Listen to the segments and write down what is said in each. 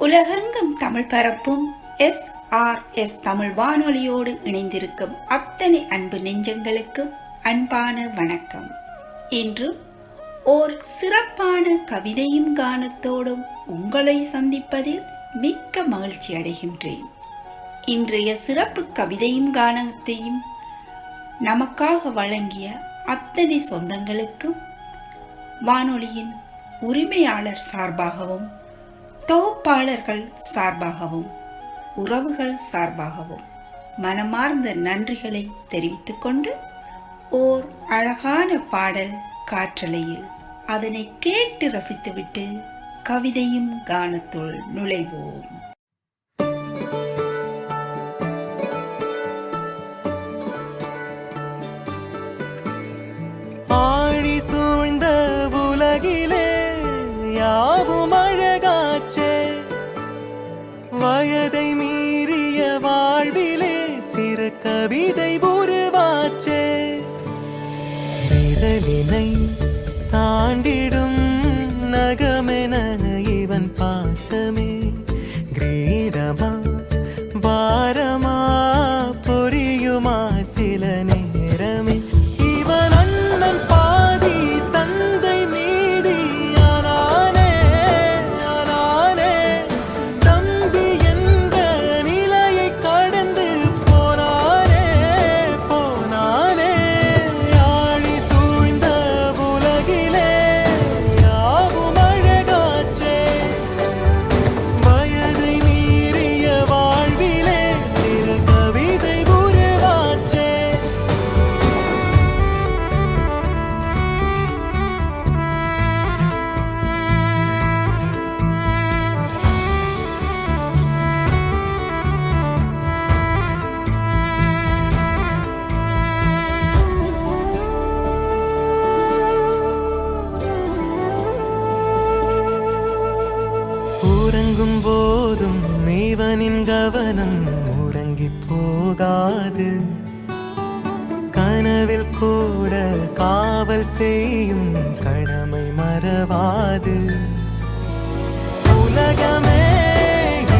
உலகெங்கும் தமிழ் பரப்பும் SRS தமிழ் வானொலியோடு இணைந்திருக்கும் அத்தனை அன்பு நெஞ்சங்களுக்கும் அன்பான வணக்கம். இன்று ஓர் சிறப்பான கவிதையும் கானத்தோடும் உங்களை சந்திப்பதில் மிக்க மகிழ்ச்சி அடைகின்றேன். இன்றைய சிறப்பு கவிதையும் கானத்தையும் நமக்காக வழங்கிய அத்தனை சொந்தங்களுக்கும் வானொலியின் உரிமையாளர் சார்பாகவும் தொகுப்பாளர்கள் சார்பாகவும் உறவுகள் சார்பாகவும் மனமார்ந்த நன்றிகளை தெரிவித்துக் கொண்டு ஓர் அழகான பாடல் காற்றலையில் அதனை கேட்டு ரசித்துவிட்டு கவிதையும் கானத்துள் நுழைவோம். ஆழி சூழ்ந்த உலகிலே யாவும் அழகாச்சே, வயதை மீறிய வாழ்விலே சிறு கவிதை உருவாச்சே. விரலினை தாண்டிடும் நகமென இவன் பாசமே கிரீடமா பாரமா பொரியுமா சில நேரமே. இவன் அண்ணன் பாதி தந்தை மீதி ஆனானே ஆனானே, தம்பி என்ற நிலையை கடந்து போனானே போனானே. ஆழி சூழ்ந்த உலகிலே யாவும் அழகாச்சே, வயதை மீறிய வாழ்விலே சிறு கவிதை உருவாச்சே. உறங்கும் போதும் இவனின் கவனம் உறங்கி போகாது, கனவில் கூட காவல் செய்யும் கடமை மறவாது. உலகமே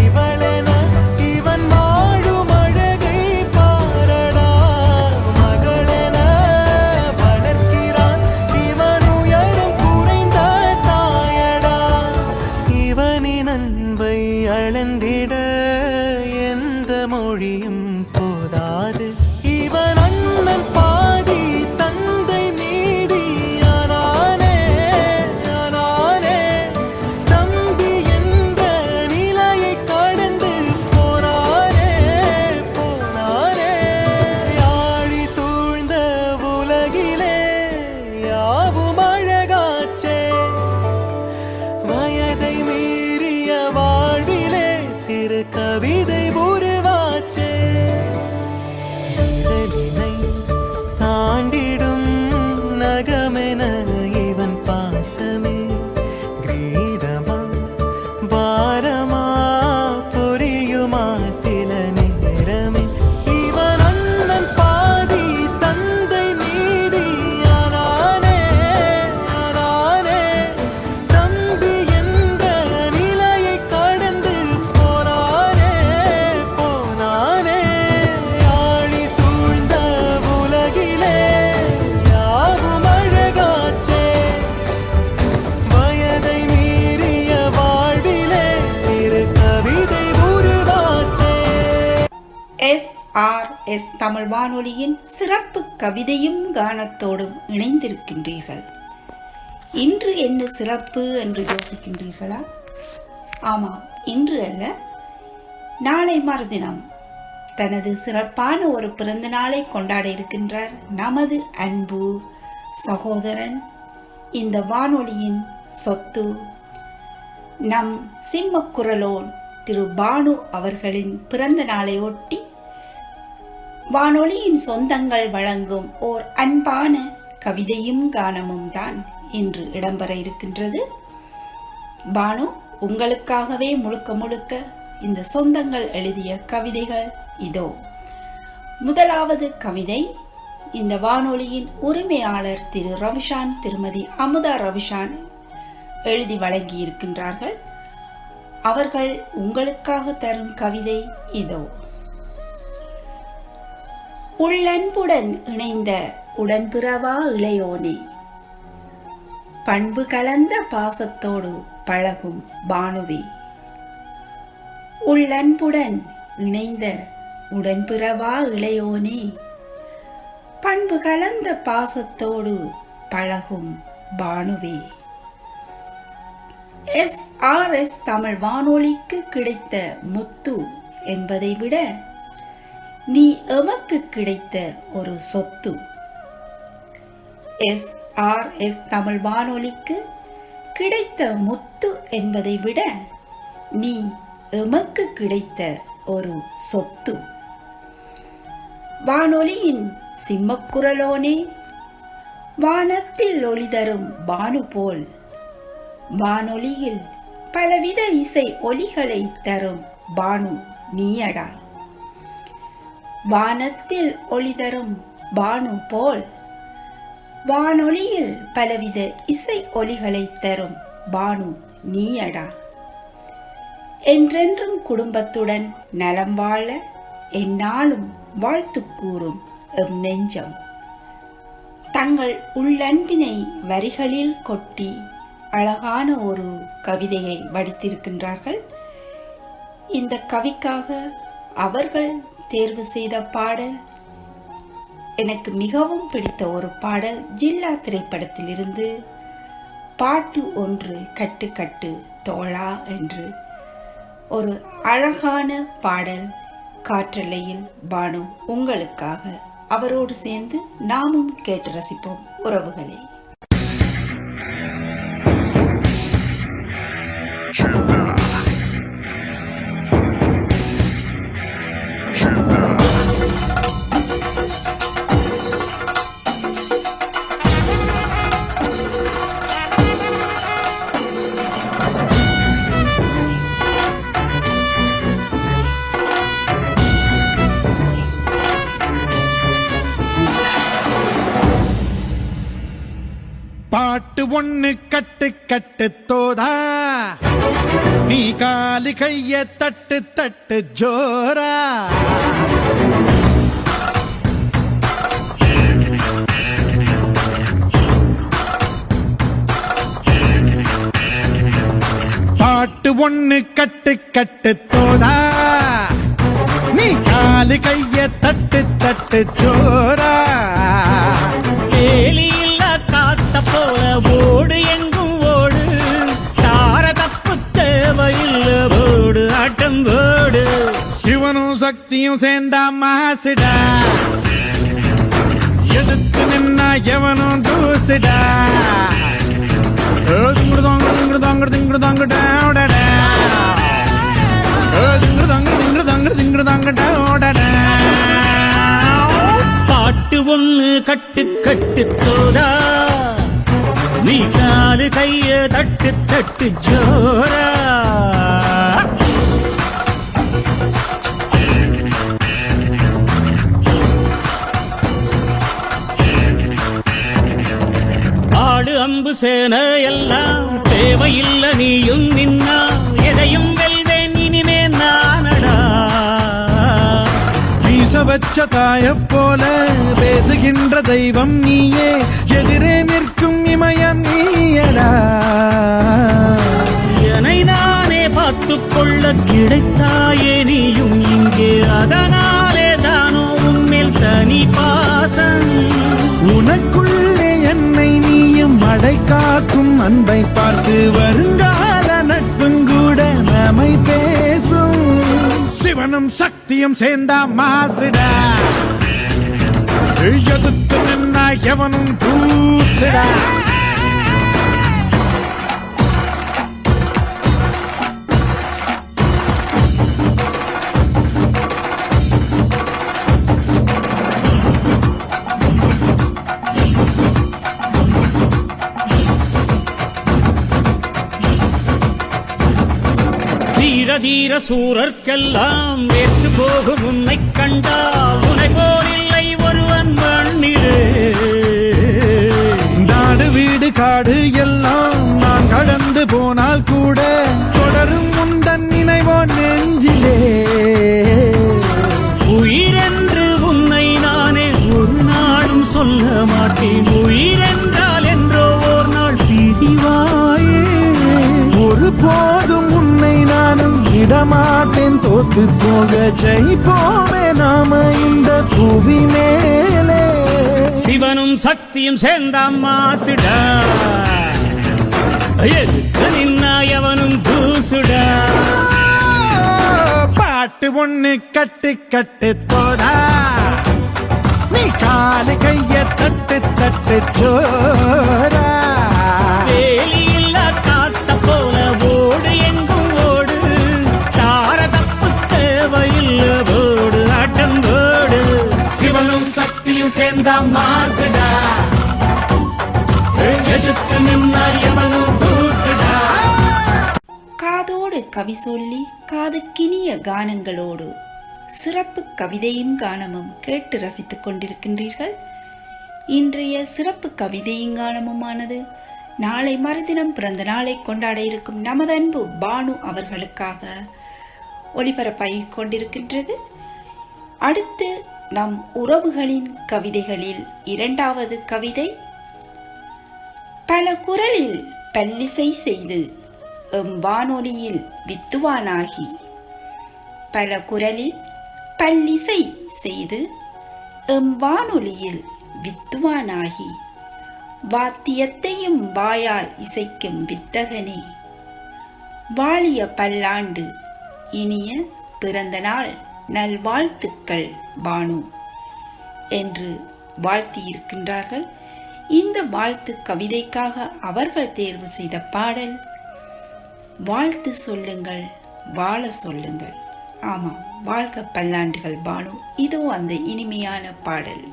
இவளென இவன் வாழும் அழகை பாரடா, மகளென வளர்க்கிறான் இவன் உயரம் குறைந்த தாயடா. இவனின் அன்பை அளந்திட எந்த மொழியும் போதாது. இவன் அண்ணன் பாதி தந்தை மீதி ஆனானே ஆனானே, தம்பி என்ற நிலையை கடந்து போனானே போனானே. ஆழி சூழ்ந்த உலகிலே யாவும் அழகாச்சே, வயதை மீறிய வாழ்விலே சிறு கவிதை உருவாச்சே. விரலினை தாண்டிடும் நகமென இவன் பாசமே கிரீடமா பாரமா பொரியுமா சில நேரமே. இவன் அண்ணன் பாதி தந்தை மீதி ஆனானே ஆனானே, தம்பி என்ற நிலையை கடந்து போனானே போனானே. ஆழி சூழ்ந்த உலகிலே யாவும் அழகாச்சே, வயதை மீறிய வாழ்விலே சிறு கவிதை உருவாச்சே. SRS தமிழ் வானொலியின் சிறப்பு கவிதையும் கானத்தோடும் இணைந்திருக்கின்றீர்கள். இன்று என்ன சிறப்பு என்று யோசிக்கின்றீர்களா? ஆமாம், இன்று அல்ல, நாளை மறுதினம் தனது சிறப்பான ஒரு பிறந்த நாளை கொண்டாட இருக்கின்றார் நமது அன்பு சகோதரன், இந்த வானொலியின் சொத்து, நம் சிம்மக்குரலோன் திரு பானு அவர்களின் பிறந்த நாளை ஒட்டி வானொலியின் சொந்தங்கள் வழங்கும் ஓர் அன்பான கவிதையும் கானமும் தான் இன்று இடம்பெற இருக்கின்றது. பானு, உங்களுக்காகவே முழுக்க முழுக்க இந்த சொந்தங்கள் எழுதிய கவிதைகள் இதோ. முதலாவது கவிதை இந்த வானொலியின் உரிமையாளர் திரு ரவிஷான், திருமதி அமுதா ரவிஷான் எழுதி வழங்கியிருக்கின்றார்கள். அவர்கள் உங்களுக்காக தரும் கவிதை இதோ. உள்ளன்புடன் இணைந்த உடன்பிறவா இளையோனே, பண்பு கலந்த பாசத்தோடு பழகும் பானுவே. உள்ளன்புடன் இணைந்த உடன்பிறவா இளையோனே, பண்பு கலந்த பாசத்தோடு பழகும் பானுவே. SRS தமிழ் வானொலிக்கு கிடைத்த முத்து என்பதை விட நீ எமக்கு கிடைத்த ஒரு சொத்து. SRS தமிழ் வானொலிக்கு கிடைத்த முத்து என்பதை விட நீ எமக்கு கிடைத்த ஒரு சொத்து. வானொலியின் சிம்மக்குரலோனே, வானத்தில் ஒளி தரும் பானு போல், வானொலியில் பலவித இசை ஒலிகளை தரும் பானு நீயடா. வானத்தில் ஒளி தரும் பானு போல், வானொலியில் பலவித இசை ஒலிகளை தரும் பானு நீயடா. என்றென்றும் குடும்பத்துடன் நலம் வாழ எந்நாளும் வாழ்த்து கூறும் எம் நெஞ்சம். தங்கள் உள்ளன்பினை வரிகளில் கொட்டி அழகான ஒரு கவிதையை வடித்திருக்கின்றார்கள். இந்த கவிக்காக அவர்கள் தேர்வு செய்த பாடல் எனக்கு மிகவும் பிடித்த ஒரு பாடல். ஜில்லா திரைப்படத்திலிருந்து பாட்டு ஒன்று கட்டு கட்டு தோழா என்று ஒரு அழகான பாடல் காற்றலையில் பானு உங்களுக்காக. அவரோடு சேர்ந்து நாமும் கேட்டு ரசிப்போம் உறவுகளே. பாட்டு ஒண்ணு கட்டு கட்டு தோதா, நீ காலு கைய தட்டு தட்டு ஜோரா. பாட்டு ஒண்ணு கட்டு கட்டு தோதா, நீ காலு கைய தட்டு தட்டு ஜோரா. போல ஓடு எங்கும் ஓடு, தார தப்பு தேவையில்ல, ஓடு ஆட்டம் ஓடு. சிவனும் சக்தியும் சேர்ந்தா மாசுடா, எதிர்த்து நின்னா எவனும் தூசுடா. திங்குடு தாங்க திங்குடு தாங்க திங்குடு தாங்க டோடடா, திங்குடு தாங்க திங்குடு தாங்க திங்குடு தாங்க டோடடா. பாட்டு ஒண்ணு கட்டு கட்டு தோடா, நீ காலு கைய தட்டு தட்டு ஜோரா. ஆடு அம்பு சேன எல்லாம் தேவையில்லை, நீயும் நின்னா எதையும் வெல்வேன் இனிமே நானடா. வீச வச்ச தாய போல பேசுகின்ற தெய்வம் நீயே, எதிரே நிற்கும் இமயம் நீயடா. என்னை நானே பார்த்துக் கொள்ள கிடைத்தாயே நீயும் இங்கே, அதனாலே தானோ உன்மேல் தனி பாசம். உனக்குள்ளே என்னை நீயும் அடை காக்கும் அன்பை பார்த்து வருங்கால நட்பும் கூட நம்மை பேசும். சிவனும் சக்தியும் சேர்ந்தா மாசுடா, எதிர்த்து நின்னா எவனும் தூசுடா. தீர தீர சூரர்க்கெல்லாம் வேற்று போகும் உன்னை கண்டா, உன்னை போரில்லை ஒருவன் மண்ணிலே. நாடு வீடு காடு எல்லாம் நான் கடந்து போனால் கூட தொடரும் உந்தன் விடமாட்டேன் தோத்து போக ஜெயிப்போமே நாம இந்த புவி மேலே. சிவனும் சக்தியும் சேர்ந்த மாசுடா, எதுக்கு நின்னா எவனும் தூசுடா. பாட்டு ஒண்ணு கட்டு கட்டு போடா, நீ காலு கைய தட்டு தட்டு சோடா. வேலி இல்ல காத்த போல ஓடு எங்கும் ஓடு, தார தப்பு தேவையில்ல ஓடு ஆட்டம் ஓடு. சிவனும் சக்தியும் சேர்ந்த மாசுடா, எதுக்கு நின்னா எவனும் தூசுடா. காதோடு கவி சொல்லி காதுக்கினிய கானங்களோடு சிறப்பு கவிதையும் கானமும் கேட்டு ரசித்துக் கொண்டிருக்கின்றீர்கள். இன்றைய சிறப்பு கவிதையும் கானமுமானது நாளை மறுதினம் பிறந்த நாளை கொண்டாட இருக்கும் நமது அன்பு பானு அவர்களுக்காக ஒளிபரப்பாகிக் கொண்டிருக்கின்றது. அடுத்து நம் உறவுகளின் கவிதைகளில் இரண்டாவது கவிதை. பல குரலில் பல்லிசை செய்து எம் வானொலியில் வித்துவானாகி, பல குரலில் பல்லிசை செய்து எம் வானொலியில் வித்துவானாகி, வாத்தியத்தையும் வாயால் இசைக்கும் வித்தகனே, வாழிய பல்லாண்டு இனிய பிறந்த நாள் நல்வாழ்த்துக்கள் பானு என்று வாழ்த்தியிருக்கின்றார்கள். இந்த வாழ்த்து கவிதைக்காக அவர்கள் தேர்வு செய்த பாடல் வாழ்த்து சொல்லுங்கள் வாழ சொல்லுங்கள். ஆமாம், வாழ்க பல்லாண்டுகள் பானு. இதோ அந்த இனிமையான பாடல்.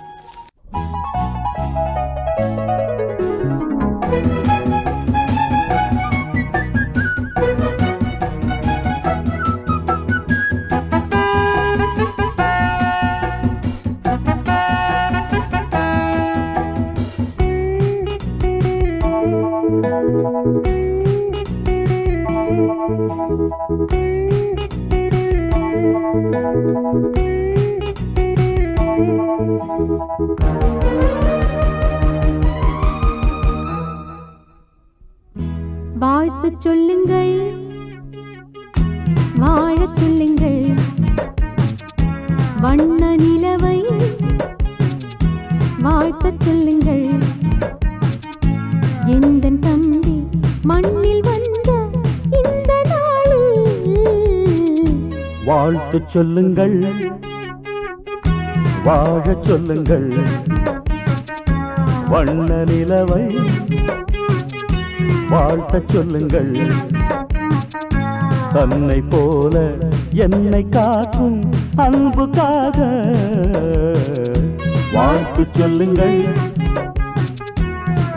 வாழ்த்து சொல்லுங்கள் வாழச் சொல்லுங்கள், வண்ண நிலவை வாழ்த்தச் சொல்லுங்கள். எந்தன் தம்பி மண்ணில் வந்த இந்த நாளில் வாழ்த்து சொல்லுங்கள் வாழச் சொல்லுங்கள், வண்ண நிலவை வாழ்த்தச் சொல்லுங்கள். தன்னை போல என்னை காக்கும் அன்புக்காக வாழ்த்து சொல்லுங்கள்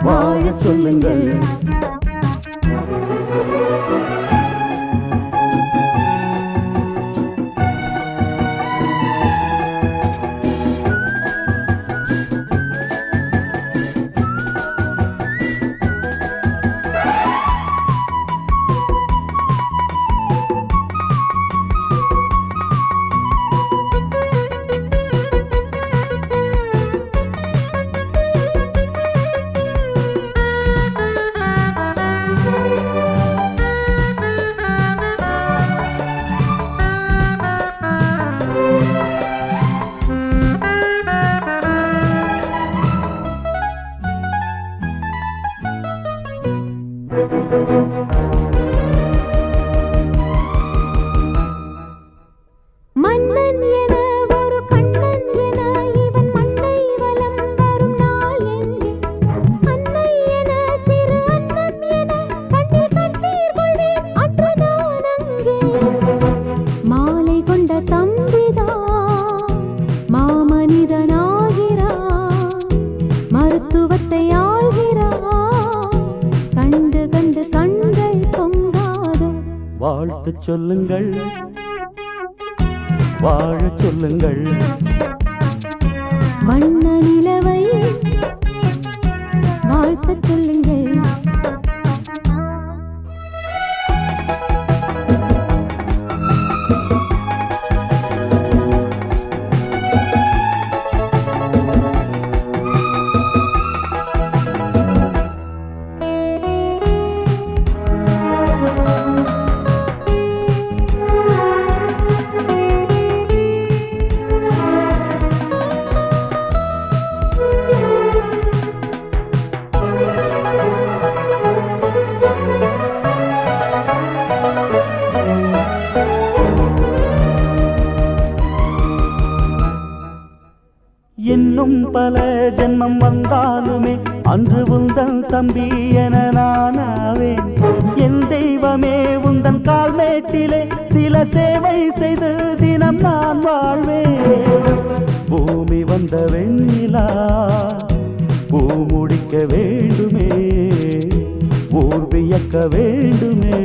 வாழச் சொல்லுங்கள். மன்னன் என ஒரு கண்ணன் என இவன் மண்ணை வலம் வரும் நாள் எங்கே, அன்னை என சிறு அண்ணன் என கண்ணீர் கண்ணீர் கொள்வேன் அன்று நான் அங்கே. மாலை கொண்ட தம்பிதான் மாமனிதனாகிறான், மருத்துவத்தை ஆள்கிறான், கண்டு கண்டு கண்கள் பொங்காதோ. வாழ்த்து சொல்லுங்கள் வாழச் சொல்லுங்கள், வண்ண நிலவை வாழ்த்தச் சொல்லுங்கள். பல ஜென்மம் வந்தாலுமே அன்று உந்தன் தம்பி என நானாவேன். என் தெய்வமே உந்தன் கால்மேட்டிலே சில சேவை செய்து தினம் நான் வாழ்வேன். பூமி வந்த வெண்ணிலா பூ முடிக்க வேண்டுமே, ஊர் வியக்க வேண்டுமே,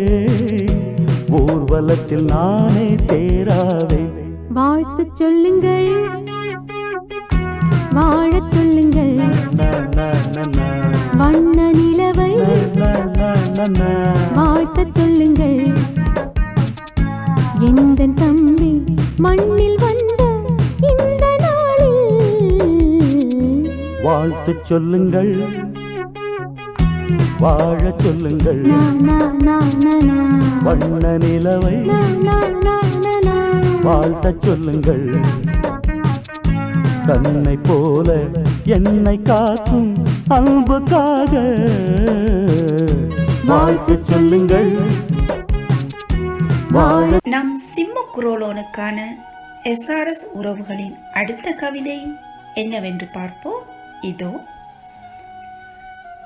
ஊர்வலத்தில் நானே தேராவேன். வாழ்த்து சொல்லுங்கள், வாழச் சொல்லுங்கள், வண்ண நிலவை வாழ்த்தச் சொல்லுங்கள். எந்தன் தம்பி மண்ணில் வந்த இந்த நாளில் வாழ்த்து சொல்லுங்கள், வாழச் சொல்லுங்கள், வண்ண நிலவை வாழ்த்தச் சொல்லுங்கள். தன்னை போல என்னை காக்கும் அன்புக்காக வாழ்த்து சொல்லுங்கள், வாழ. நம் சிம்மக்குரோலோனுக்கான எஸ்ஆர்எஸ் உறவுகளின் அடுத்த கவிதை என்னவென்று பார்ப்போம். இதோ.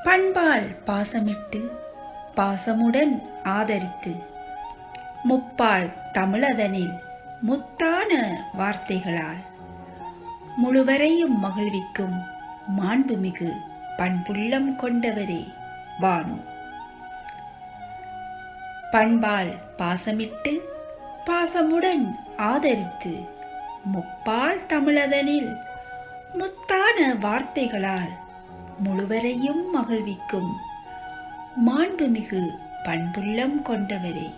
பண்பால் பாசமிட்டு பாசமுடன் ஆதரித்து முப்பால் தமிழதனில் முத்தான வார்த்தைகளால் முழுவரையும் மகிழ்விக்கும் மாண்புமிகு பண்புள்ளம் கொண்டவரே பானு. பண்பால் பாசமிட்டு பாசமுடன் ஆதரித்து முப்பால் தமிழதனில் முத்தான வார்த்தைகளால் முழுவரையும் மகிழ்விக்கும் மாண்புமிகு பண்புள்ளம் கொண்டவரே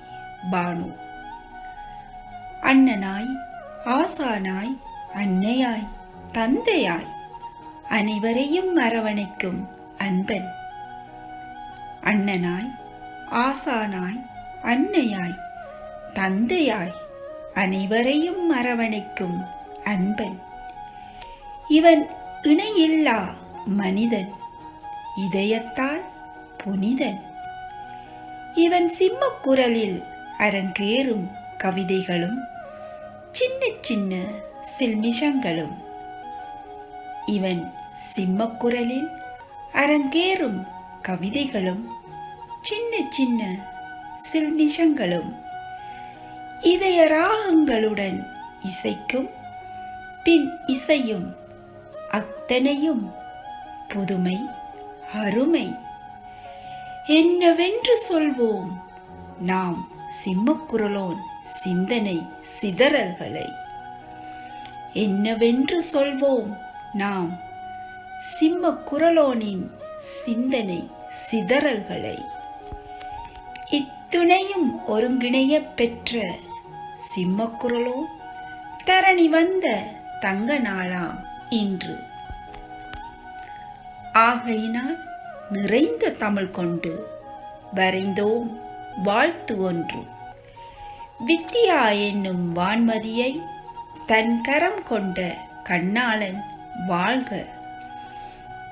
பானு. அண்ணனாய் ஆசானாய் அன்னையாய் தந்தையாய் அனைவரையும் அரவணைக்கும் அன்பன். அண்ணனாய் ஆசானாய் அன்னையாய் தந்தையாய் அனைவரையும் அரவணைக்கும் அன்பன். இவன் இணையில்லா மனிதன், இதயத்தால் புனிதன். இவன் சிம்மக்குரலில் அரங்கேறும் கவிதைகளும் சின்ன சின்ன சில்மிஷங்களும். இவன் சிம்மக்குரலில் அரங்கேறும் கவிதைகளும் சின்ன சின்ன சில்மிஷங்களும். இதய ராகங்களுடன் இசைக்கும் பின் இசையும் அத்தனையும் புதுமை அருமை. என்னவென்று சொல்வோம் நாம் சிம்மக்குரலோன் சிந்தனை சிதறல்களை? என்னவென்று சொல்வோம் நாம் சிம்மக்குரலோனின் சிந்தனை சிதறல்களை? இத்துணையும் ஒருங்கிணைய பெற்ற சிம்மக்குரலோன் தரணி வந்த தங்க நாளாம் இன்று. ஆகையினால் நிறைந்த தமிழ் கொண்டு வரைந்தோம் வாழ்த்து ஒன்று. வித்தியா என்னும் வான்மதியை தன் கரம் கொண்ட கண்ணாளன் வாழ்க.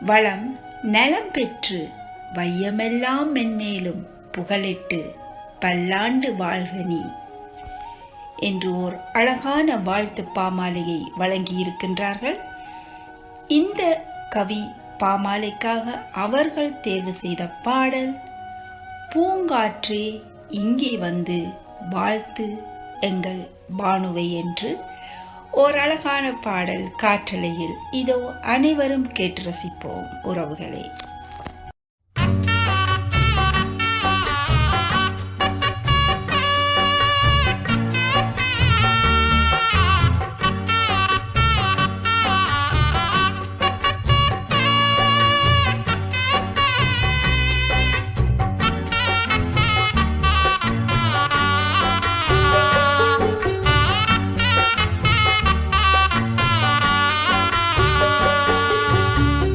வளம் நலம் பெற்று வையமெல்லாம் மென்மேலும் புகழிட்டு பல்லாண்டு வாழ்க நீ என்று ஓர் அழகான வாழ்த்து பாமாலையை வழங்கியிருக்கின்றார்கள். இந்த கவி பாமாலைக்காக அவர்கள் தேர்வு செய்த பாடல் பூங்காற்றே இங்கே வந்து வாழ்த்து எங்கள் பானுவை என்று ஓர் அழகான பாடல் காற்றலையில். இதோ அனைவரும் கேட்டு ரசிப்போம் உறவுகளே.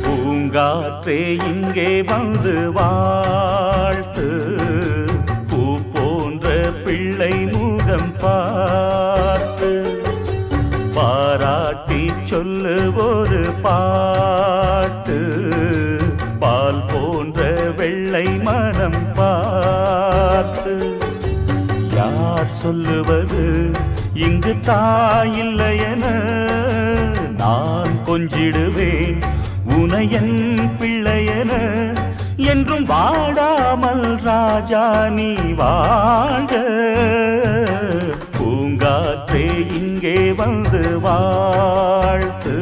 பூங்காற்றே இங்கே வந்து வாழ்த்து, பூ போன்ற பிள்ளை முகம் பார்த்து பாராட்டி சொல்லு ஒரு பாட்டு, பால் போன்ற வெள்ளை மனம் பார்த்து. யார் சொல்லுவது இங்கு தாயில்லையென நான் கொஞ்சிடுவேன் உனையன் பிள்ளையன என்றும் வாடாமல் ராஜா நீ வாழ்க. பூங்காற்றே இங்கே வந்து வாழ்த்து,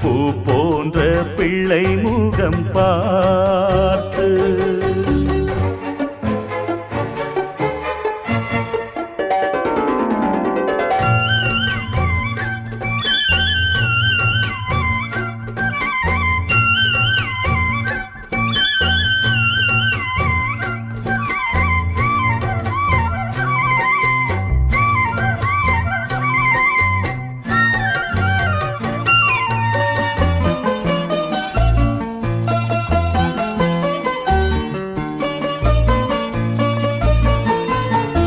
பூ போன்ற பிள்ளை முகம் பார்த்து.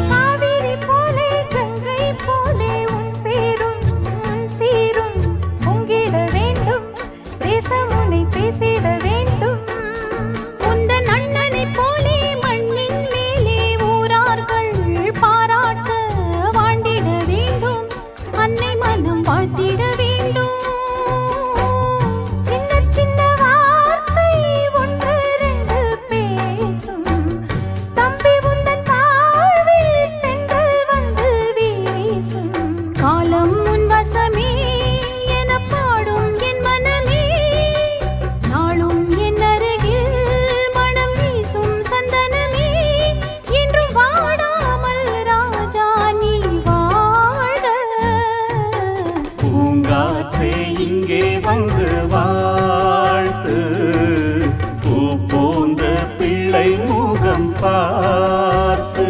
காவிரி போலே கங்கை போலே உன் பேரும் சீரும் பொங்கிட வேண்டும், தேசமுனை பேசிட வேண்டும். உந்தன் அண்ணனைப் போலே மண்ணின் மேலே ஊரார்கள் பாராட்ட வாண்டிட வேண்டும், அன்னை மனம் வாழ்த்திட வேண்டும். சின்ன சின்ன வார்த்தை ஒன்று ரெண்டு பேசும் தம்பி உந்தன் வாழ்வில் தென்றல் வந்து வீசும். காலம் உன் வசமே என பாடும் என் மனமே, நாளும் என் அருகில் மனம் வீசும் சந்தனமே, என்றும் வாடாமல் ராஜா நீ வாழ்க. பூங்காற்றே இங்கே வந்து வாழ்த்து, பூ போன்ற பிள்ளை முகம் பார்த்து.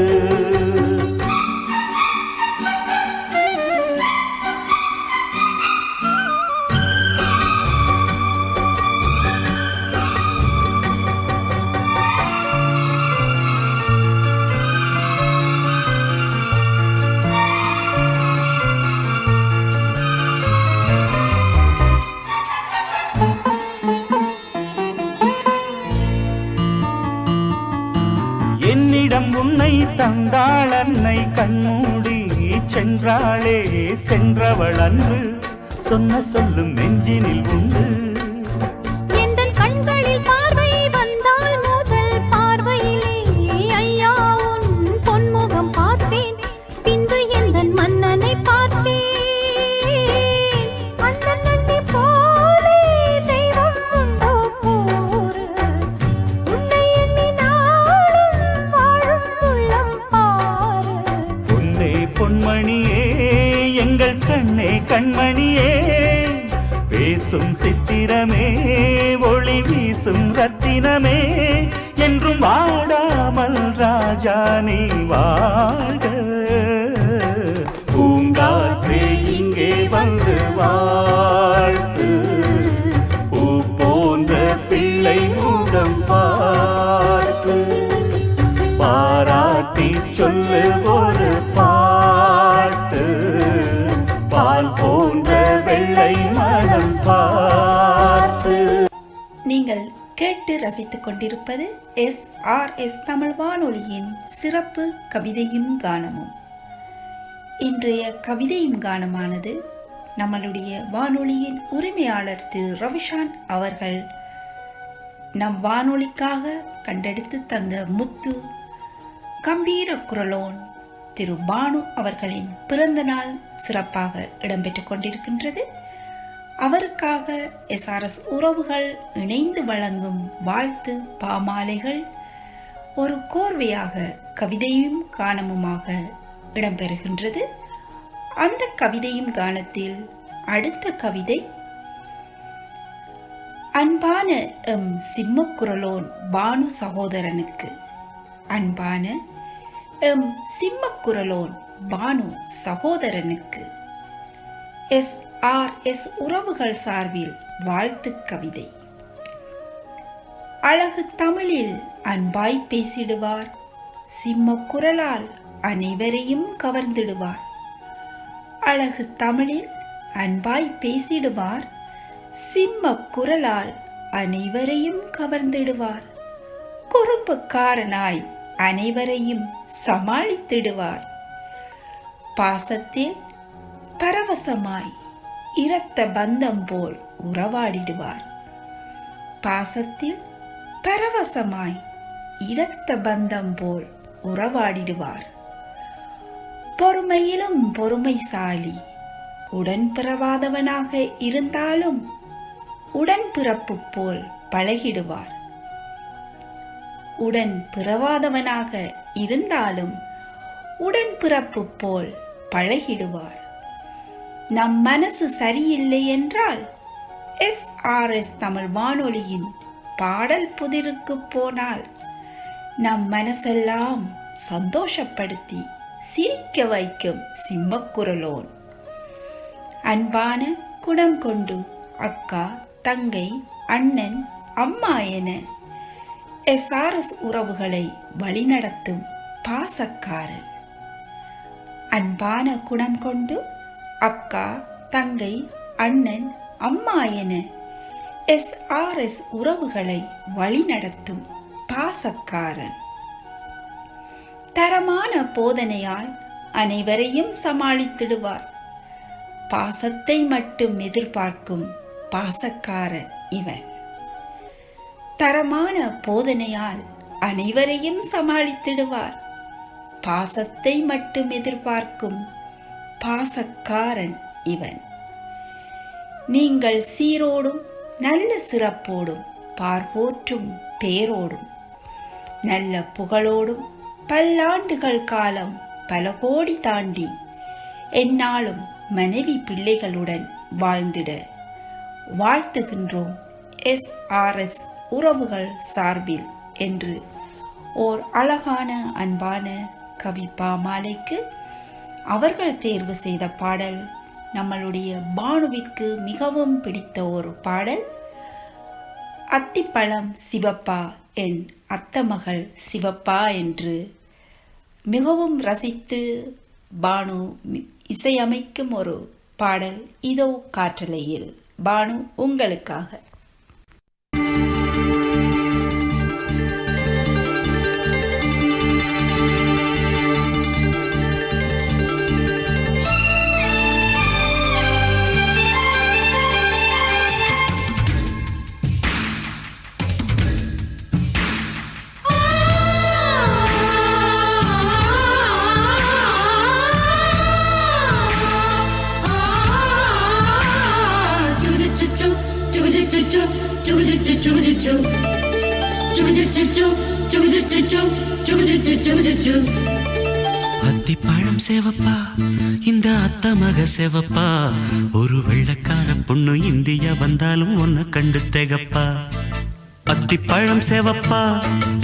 என்னிடம் உன்னை தந்தாள் அன்னை, கண்மூடி சென்றாளே சென்றவள் அன்று, சொன்ன சொல்லும் நெஞ்சினில் உண்டு. எந்தன் கண்களில் பார்வை வந்தால் முதல் பார்வையிலே ஐயா உன் பொன்முகம் பார்ப்பேன், பின்பு எந்தன் மன்னனை பார்ப்பேன். அண்ணன் அண்ணி போலே தெய்வம் உண்டோ கூறு, உன்னை எண்ணி நாளும் வாழும் உள்ளம் பாரு. பொன்னே பொன்மணியே எங்கள் கண்ணே கண்மணியே, பேசும் சித்திரமே ஒளி வீசும் ரத்தினமே, என்றும் வாடாமல் ராஜா நீ வாழ்க. பூங்காற்றே இங்கே வந்து வாழ்த்து, பூ போன்ற பிள்ளை முகம் பார்த்து. பாராட்டி சொல்லு ஒரு பாட்டு, பால் போன்ற வெள்ளை மனம் பார்த்து. நீங்கள் கேட்டு ரசித்துக் கொண்டிருப்பது SRS தமிழ் வானொலியின் சிறப்பு கவிதையும் கானமும். இன்றைய கவிதையும் கானமானது நம்மளுடைய வானொலியின் உரிமையாளர் திரு ரவிஷான் அவர்கள் நம் வானொலிக்காக கண்டெடுத்து தந்த முத்து கம்பீர குரலோன் திரு பானு அவர்களின் பிறந்த நாள் சிறப்பாக இடம்பெற்றுக் கொண்டிருக்கின்றது. அவருக்காக SRS உறவுகள் இணைந்து வழங்கும் வாழ்த்து பாமாலைகள் ஒரு கோர்வையாக கவிதையும் கானமுமாக இடம்பெறுகின்றது. அந்த கவிதையும் கானத்தில் அடுத்த கவிதை அன்பான எம் சிம்மக்குரலோன் பானு சகோதரனுக்கு. அன்பான எம் சிம்மக்குரலோன் பானு சகோதரனுக்கு SRS உறவுகள் சார்பில் வாழ்த்து கவிதை. அழகு தமிழில் அன்பாய் பேசிடுவார், சிம்ம குரலால் அனைவரையும் கவர்ந்திடுவார். அழகு தமிழில் அன்பாய் பேசிடுவார், சிம்ம குரலால் அனைவரையும் கவர்ந்திடுவார். குறும்புக்காரனாய் அனைவரையும் சமாளித்திடுவார். பாசத்தில் பரவசமாய் இரத்த பந்தம் போல் உறவாடிடுவார். பாசத்தில் பரவசமாய் இரத்த பந்தம் போல் உறவாடிடுவார். பொறுமையிலும் பொறுமைசாலி, உடன் பிறவாதவனாக இருந்தாலும் உடன்பிறப்பு போல் பழகிடுவார். உடன் பிறவாதவனாக இருந்தாலும் உடன்பிறப்பு போல் பழகிடுவார். நம் மனசு சரியில்லை என்றால் SRS தமிழ் வானொலியின் பாடல் புதிருக்கு போனால் நம் மனசெல்லாம் சந்தோஷப்படுத்தி சிரிக்க வைக்கும் சிம்மக்குரலோன். அன்பான குணம் கொண்டு அக்கா, தங்கை, அண்ணன், அம்மா என SRS உறவுகளை வழிநடத்தும் பாசக்காரன். அன்பான குணம் கொண்டு அக்கா, தங்கை, அண்ணன், அம்மா என SRS உறவுகளை வழிநடத்தும் பாசக்காரன். தரமான போதனையால் அனைவரையும் சமாளித்திடுவார். பாசத்தை மட்டும் எதிர்பார்க்கும் பாசக்காரன் இவன். தரமான போதனையால் அனைவரையும் சமாளித்திடுவார். பாசத்தை மட்டும் எதிர்பார்க்கும் பாசக்காரன் இவன். நீங்கள் சீரோடும் நல்ல சிறப்போடும் பார்போற்றும் பேரோடும் நல்ல புகழோடும் பல்லாண்டுகள் காலம் பல கோடி தாண்டி எந்நாளும் மனைவி பிள்ளைகளுடன் வாழ்ந்திட வாழ்த்துகின்றோம் SRS உறவுகள் சார்பில் என்று ஓர் அழகான அன்பான கவி பாமாலைக்கு அவர்கள் தேர்வு செய்த பாடல். நம்மளுடைய பானுவிற்கு மிகவும் பிடித்த ஒரு பாடல். அத்திப்பழம் சிவப்பா என் அத்தமகள் சிவப்பா என்று மிகவும் ரசித்து பானு இசையமைக்கும் ஒரு பாடல். இதோ காற்றலையில் பானு உங்களுக்காக. அத்திப்பழம் சேவப்பா இந்த அத்தமக சேவப்பா, ஒரு வெள்ளக்கார பொண்ணு இந்தியா வந்தாலும் உன்னை கண்டு திகப்பா. அத்திப்பழம் சேவப்பா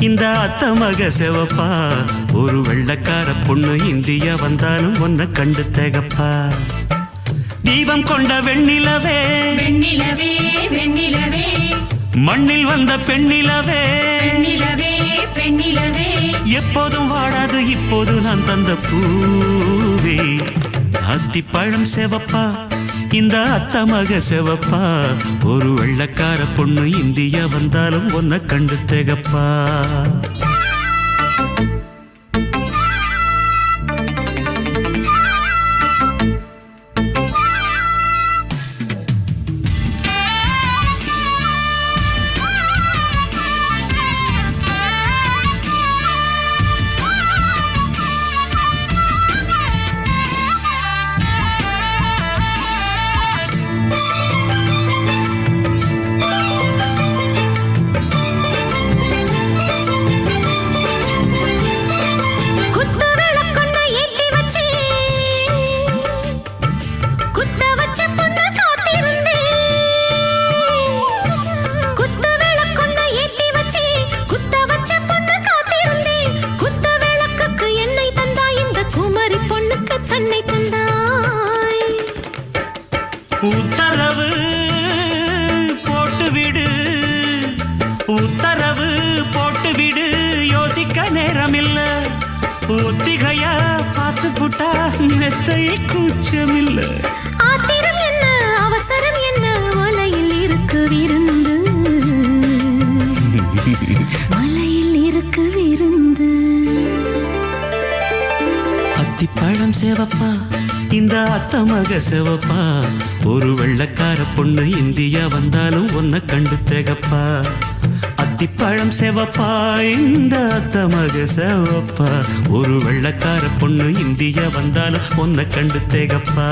இந்த அத்தமக சேவப்பா, ஒரு வெள்ளக்கார பொண்ணு இந்தியா வந்தாலும் உன்னை கண்டு திகப்பா. தீபம் கொண்ட வெண்ணிலவே வெண்ணிலவே வெண்ணிலவே, மண்ணில் வந்த பெண்ணிலவே பெண்ணிலவே பெண்ணிலவே, எப்போதும் வாடாது இப்போது நான் தந்த பூவே. அத்திப்பழம் சேவப்பா இந்த அத்தமக சேவப்பா, ஒரு வெள்ளக்கார பொண்ணு இந்தியா வந்தாலும் உன்னை கண்டு திகப்பா. உத்தரவு போட்டுவிடு, உத்தரவு போட்டுவிடு, யோசிக்க நேரமில்ல. ஒத்திகையா பார்த்து புட்டா மெத்தை கூச்சமில்ல. ஆத்திரம் என்ன அவசரம் என்ன, மலையில் இருக்கு விருந்து, மலையில் இருக்கு விருந்து. அத்திப்பழம் சேவப்பா இந்த அத்தமக சிவப்பா ஒரு வெள்ளக்கார பொண்ணு இந்தியா வந்தாலும் ஒன்ன கண்டு திகப்பா அத்திப்பழம் சிவப்பா இந்த அத்தமக சிவப்பா ஒரு வெள்ளக்கார பொண்ணு இந்தியா வந்தாலும் ஒன்ன கண்டு திகப்பா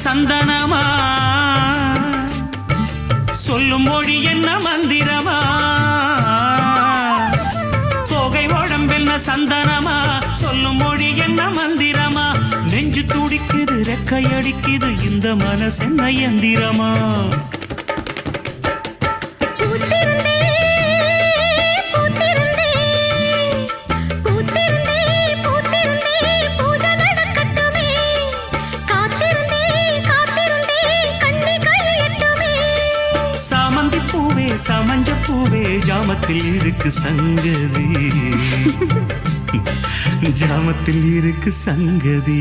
சந்தனமா சொல்லும் மொழி என்ன மந்திரமா தோகை உடம்பென்ன சந்தனமா சொல்லும் மொழி என்ன மந்திரமா நெஞ்சு துடிக்குது ரெக்கையடிக்குது இந்த மனசென்ன யந்திரமா சமஞ்ச பூவே ஜாமத்தில் இருக்கு சங்கதி ஜாமத்தில் இருக்கு சங்கதி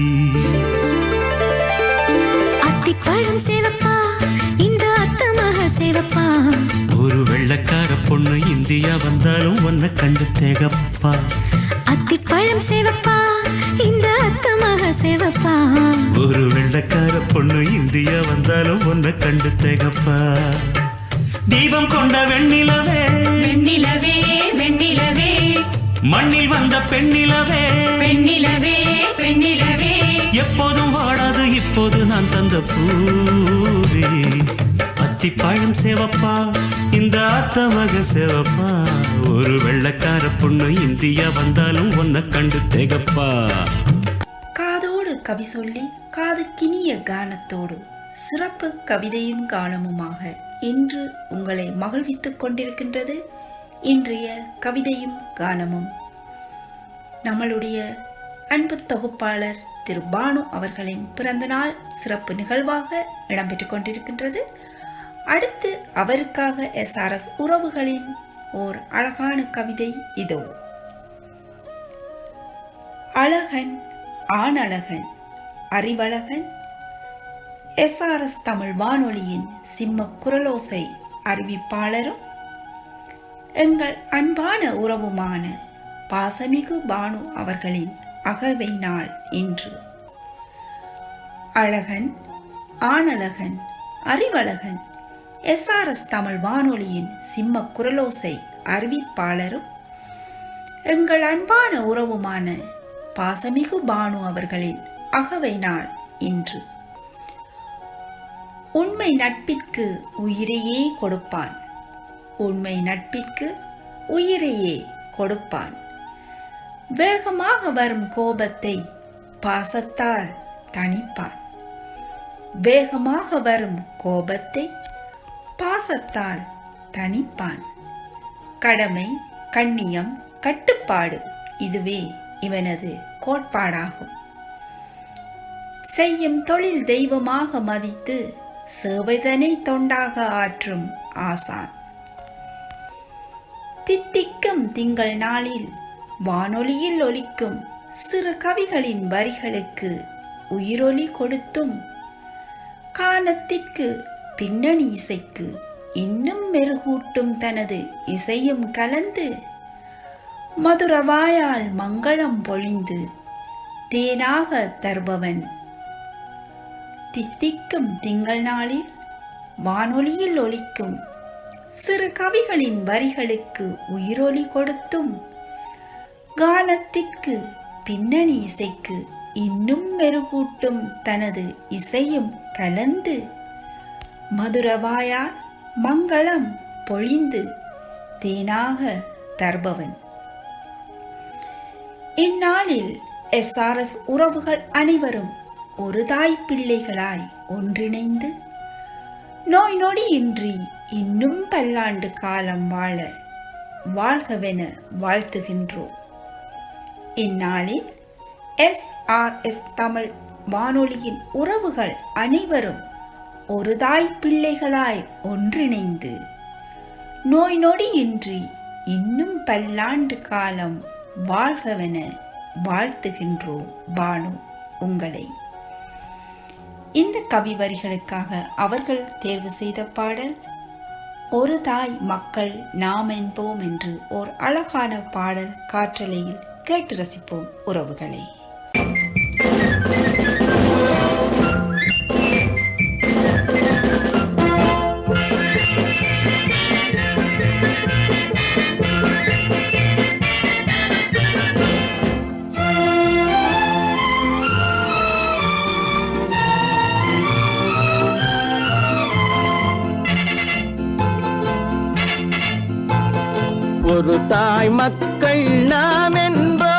அத்திப்பழம் சேவப்பா இந்த அத்தமக சேவப்பா ஒரு வெள்ளக்கார பொண்ணு இந்தியா வந்தாலும் ஒன்ன கண்டு தேகப்பா அத்திப்பழம் சேவப்பா இந்த அத்தமக சேவப்பா ஒரு வெள்ளக்கார பொண்ணு இந்தியா வந்தாலும் ஒன்ன கண்டு தேகப்பா தீபம் கொண்ட வெண்ணிலவே வெண்ணிலவே வெண்ணிலவே மண்ணில் வந்த பெண்ணிலவே பெண்ணிலவே பெண்ணிலவே எப்போதும் வாடாது இப்போது நான் தந்த பூவே அத்திப்பழம் சேவப்பா இந்த அத்தமக சேவப்பா ஒரு வெள்ளக்கார பொண்ணு இந்தியா வந்தாலும் ஒன்ன கண்டு திகப்பா காதோடு கவி சொல்லி காதுக்கினிய கானத்தோடு சிறப்பு கவிதையும் கானமுமாக இன்று உங்களை மகிழ்வித்துக் கொண்டிருக்கின்றது இன்றைய கவிதையும் கானமும். நம்மளுடைய அன்பு தொகுப்பாளர் திரு பானு அவர்களின் பிறந்தநாள் சிறப்பு நிகழ்வாக இடம்பெற்றுக் கொண்டிருக்கின்றது. அடுத்து அவருக்காக SRS உறவுகளின் ஓர் அழகான கவிதை இதோ. அழகன் ஆணழகன் அறிவழகன் SRS தமிழ் வானொலியின் சிம்ம குரலோசை அறிவிப்பாளரும் எங்கள் அன்பான உறவுமான பாசமிகு பானு அவர்களின் அகவை நாள் இன்று. அழகன் ஆணழகன் அறிவழகன் SRS தமிழ் வானொலியின் சிம்ம குரலோசை அறிவிப்பாளரும் எங்கள் அன்பான உறவுமான பாசமிகு பானு அவர்களின் அகவை நாள் இன்று. உண்மை நட்பிற்கு உயிரையே கொடுப்பான், உண்மை நட்பிற்கு உயிரையே கொடுப்பான். வேகமாக வரும் கோபத்தை பாசத்தால் தணிப்பான், வேகமாக வரும் கோபத்தை பாசத்தால் தணிப்பான். கடமை கண்ணியம் கட்டுப்பாடு இதுவே இவனது கோட்பாடாகும். செய்யும் தொழில் தெய்வமாக மதித்து சேவைதனை தொண்டாக ஆற்றும் ஆசான். தித்திக்கும் திங்கள் நாளில் வானொலியில் ஒலிக்கும் சிறு கவிகளின் வரிகளுக்கு உயிரொலி கொடுத்தும் காலத்திற்கு பின்னணி இசைக்கு இன்னும் மெருகூட்டும் தனது இசையும் கலந்து மதுரவாயால் மங்களம் பொழிந்து தேனாக தருபவன். தித்திக்கும் திங்கள் நாளில் வானொலியில் ஒலிக்கும் சிறு கவிகளின் வரிகளுக்கு உயிரொலி கொடுத்தும் கானத்திற்கு பின்னணி இசைக்கு இன்னும் மெருகூட்டும் தனது இசையும் கலந்து மதுரவாயால் மங்களம் பொழிந்து தேனாக தருபவன். இந்நாளில் SRS உறவுகள் அனைவரும் ஒரு தாய் பிள்ளைகளாய் ஒன்றிணைந்து நோய் நொடியின்றி இன்னும் பல்லாண்டு காலம் வாழ வாழ்கவென வாழ்த்துகின்றோம். இந்நாளில் SRS தமிழ் வானொலியின் உறவுகள் அனைவரும் ஒரு தாய் பிள்ளைகளாய் ஒன்றிணைந்து நோய் நொடியின்றி இன்னும் பல்லாண்டு காலம் வாழ்கவென வாழ்த்துகின்றோம். பானு உங்களை. இந்த கவி வரிகளுக்காக அவர்கள் தேர்வு செய்த பாடல் ஒரு தாய் மக்கள் நாம் என்போம் என்று ஓர் அழகான பாடல் காற்றலையில் கேட்டு ரசிப்போம் உறவுகளே. ஒரு தாய் மக்கள் நாம் என்போம்,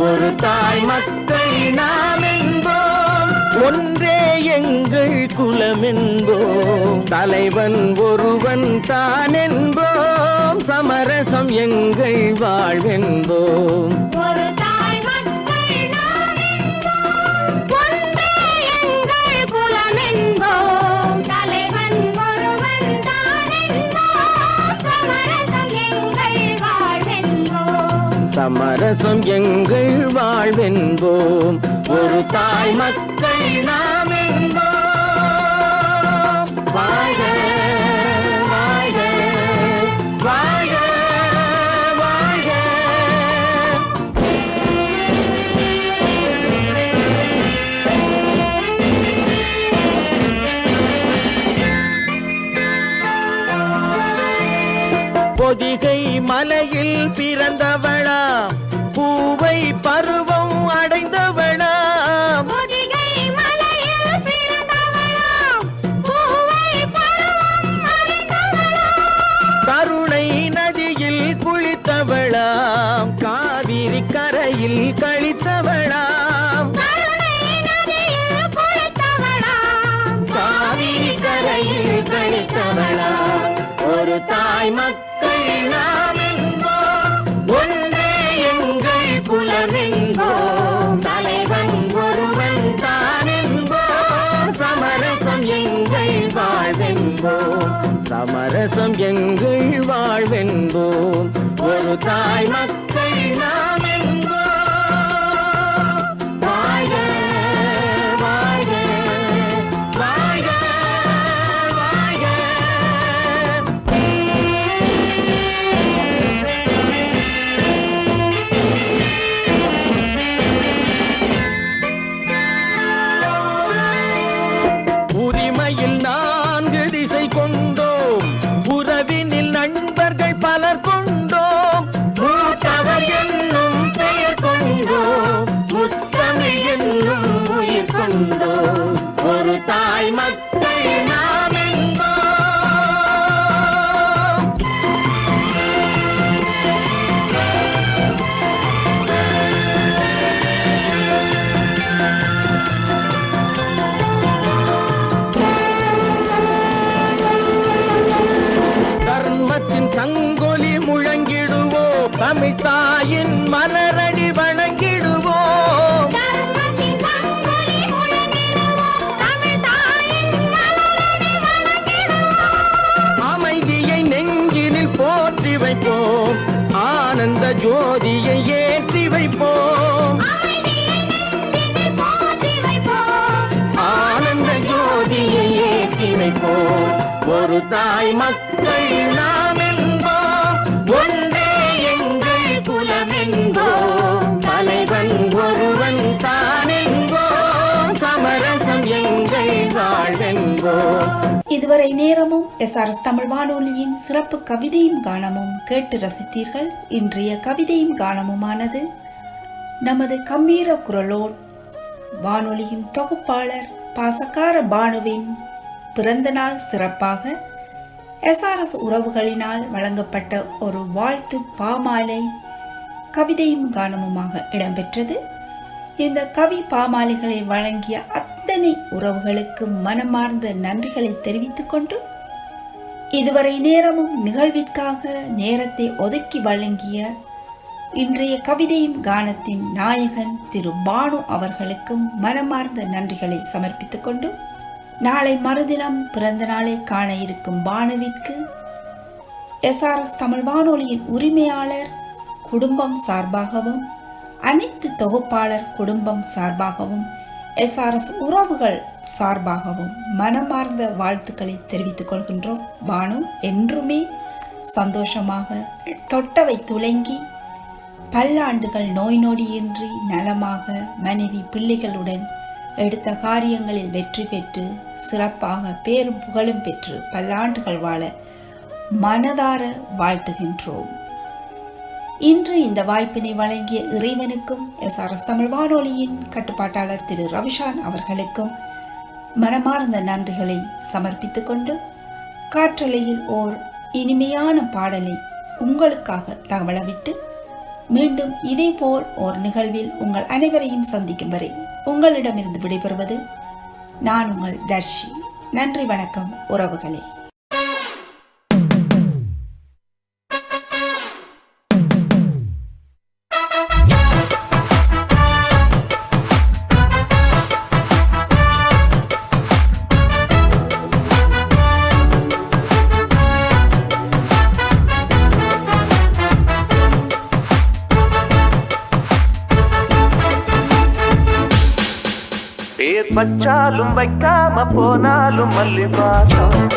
ஒரு தாய் மக்கள் நாம் என்போம், ஒன்றே எங்கள் குலம் என்போம், தலைவன் ஒருவன் தான் என்போம், சமரசம் எங்கள் வாழ்வென்போம். ஒரு தாய் மக்கள் நாம் என்போம், ஒன்றே எங்கள் குலம் என்போம், தலைவன் ஒருவன் தான் என்போம், சமரசம் எங்கள் வாழ்வென்போம். சமரசம் எங்கள் வாழ்வென்போம். ஒரு தாய் மக்கள் நாம் என்போம். வாழ்க வாழ்க வாழ்க வாழ்க. பொதிகை மலையில் பிறந்தவளா, பூவை பருவம் அடைந்தவளா, பொதிகை மலையில் பிறந்தவளாம், பூவை பருவம் அடைந்தவளாம், கருணை நதியில் குளித்தவளாம், காவிரி கரையில் கழித்தவளாம், கருணை நதியில் குளித்தவளாம், காவிரி கரையில் கழித்தவளாம். ஒரு தாய் மக்கள் நாம் என்போம், ஒன்றே எங்கள் குலம் என்போம், தலைவன் ஒருவன் தான் என்போம், சமரசம் எங்கள் வாழ்வென்போம், சமரசம் எங்கள் வாழ்வென்போம். ஒரு தாய் மக்கள் நாம் என்போம். வாழ்க வாழ்க வாழ்க வாழ்க. உரிமையில் 4 திசை கொண்டோம், உறவினில் நண்பர்கள் பலர் கொண்டோம், மூத்தவர் என்னும் பெயர் கொண்டோம், முத்தமிழ் என்னும் உயிர் கொண்டோம். ஒரு தாய் மக்கள் நாம் என்போம். தர்மத்தின் சங்கொலி முழங்கிடுவோம், தமிழ் தாயின் மலரடி வணங்கிடுவோம், தர்மத்தின் சங்கொலி முழங்கிடுவோம், தமிழ் தாயின் மலரடி வணங்கிடுவோம், அமைதியை நெஞ்சினில் போற்றி வைப்போம், ஆனந்த ஜோதியை ஏற்றி வைப்போம், அமைதியை நெஞ்சினில் போற்றி வைப்போம், ஆனந்த ஜோதியை ஏற்றி வைப்போம். ஒரு தாய் மக்கள் நாம் என்போம், ஒன்றே எங்கள் குலம் என்போம், தலைவன் ஒருவன் தான் என்போம், சமரசம் எங்கள் வாழ்வென்போம். இதுவரை நேரமும் SRS தமிழ் வானொலியின் சிறப்பு கவிதையும் கானமும் கேட்டு ரசித்தீர்கள். இன்றைய கவிதையும் கானமுமானது நமது கம்பீர குரலோன் வானொலியின் தொகுப்பாளர் பாசக்கார பானுவின் பிறந்த நாள் சிறப்பாக SRS உறவுகளினால் வழங்கப்பட்ட ஒரு வாழ்த்து பாமாலை கவிதையும் கானமுமாக இடம்பெற்றது. இந்த கவி பாமாலைகளை வழங்கிய அத்தனை உறவுகளுக்கும் மனமார்ந்த நன்றிகளை தெரிவித்துக் கொண்டு இதுவரை நேரமும் நிகழ்விற்காக நேரத்தை ஒதுக்கி வழங்கிய இன்றைய கவிதையும் கானத்தின் நாயகன் திரு பானு அவர்களுக்கும் மனமார்ந்த நன்றிகளை சமர்ப்பித்துக் கொண்டு நாளை மறுதினம் பிறந்த நாளை காண இருக்கும் பானுவிற்கு SRS தமிழ் வானொலியின் உரிமையாளர் குடும்பம் சார்பாகவும் அனைத்து தொகுப்பாளர் குடும்பம் சார்பாகவும் SRS உறவுகள் சார்பாகவும் மனமார்ந்த வாழ்த்துக்களை தெரிவித்துக் கொள்கின்றோம். பானு என்றுமே சந்தோஷமாக தொட்டவை துலங்கி பல்லாண்டுகள் நோய் நொடியின்றி நலமாக மனைவி பிள்ளைகளுடன் எடுத்த காரியங்களில் வெற்றி பெற்று சிறப்பாக பேரும் புகழும் பெற்று பல்லாண்டுகள் வாழ மனதார வாழ்த்துகின்றோம். இன்று இந்த வாய்ப்பினை வழங்கிய இறைவனுக்கும் SRS தமிழ் வானொலியின் கட்டுப்பாட்டாளர் திரு ரவிஷான் அவர்களுக்கும் மனமார்ந்த நன்றிகளை சமர்ப்பித்துக் கொண்டு காற்றலையில் ஓர் இனிமையான பாடலை உங்களுக்காக தகவலவிட்டு மீண்டும் இதேபோல் ஒரு நிகழ்வில் உங்கள் அனைவரையும் சந்திக்கும் வரை உங்களிடமிருந்து விடைபெறுவது நான் உங்கள் தர்ஷி. நன்றி, வணக்கம் உறவுகளே. பேர் பச்சாலும் வைக்காம போனாலும் மல்லி வாசம்